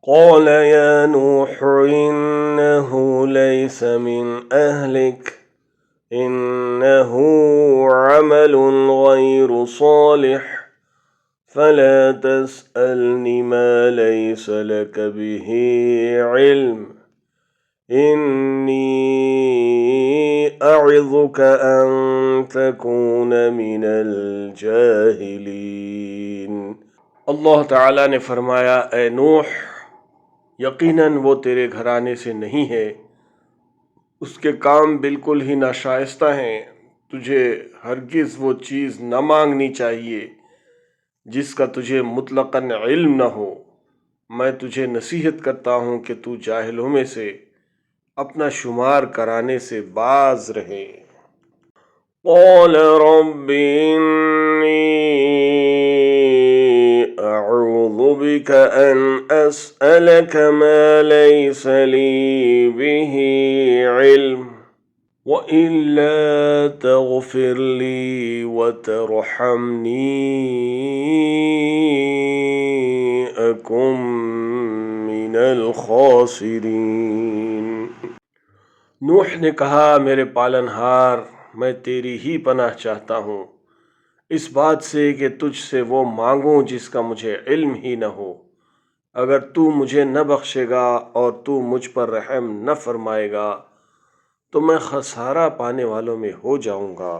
قال يا نوح إنه ليس من أهلك إنه عمل غير صالح فلا تسألني ما ليس لك به علم إني أعظك أن تكون من الجاهلين। अल्लाह ताला ने फरमाया, ए नूह, यकीनन वो तेरे घराने से नहीं है, उसके काम बिल्कुल ही नाशाइस्ता हैं। तुझे हरगिज वो चीज़ न मांगनी चाहिए जिसका तुझे मुतलकन इल्म न हो। मैं तुझे नसीहत करता हूँ कि तू जाहिलों में से अपना शुमार कराने से बाज रहे। क़ाल रब्बी इन्नी अऊज़ु बिक अन अस्अलक मा लैस ली बिही इल्म व इल्ला तग़फ़िर ली व तरहमनी अकुम मिनल ख़ासिरीन। नूह ने कहा, मेरे पालनहार, मैं तेरी ही पनाह चाहता हूँ इस बात से कि तुझसे वो मांगूं जिसका मुझे इल्म ही न हो। अगर तू मुझे न बख्शेगा और तू मुझ पर रहम न फरमाएगा तो मैं खसारा पाने वालों में हो जाऊंगा।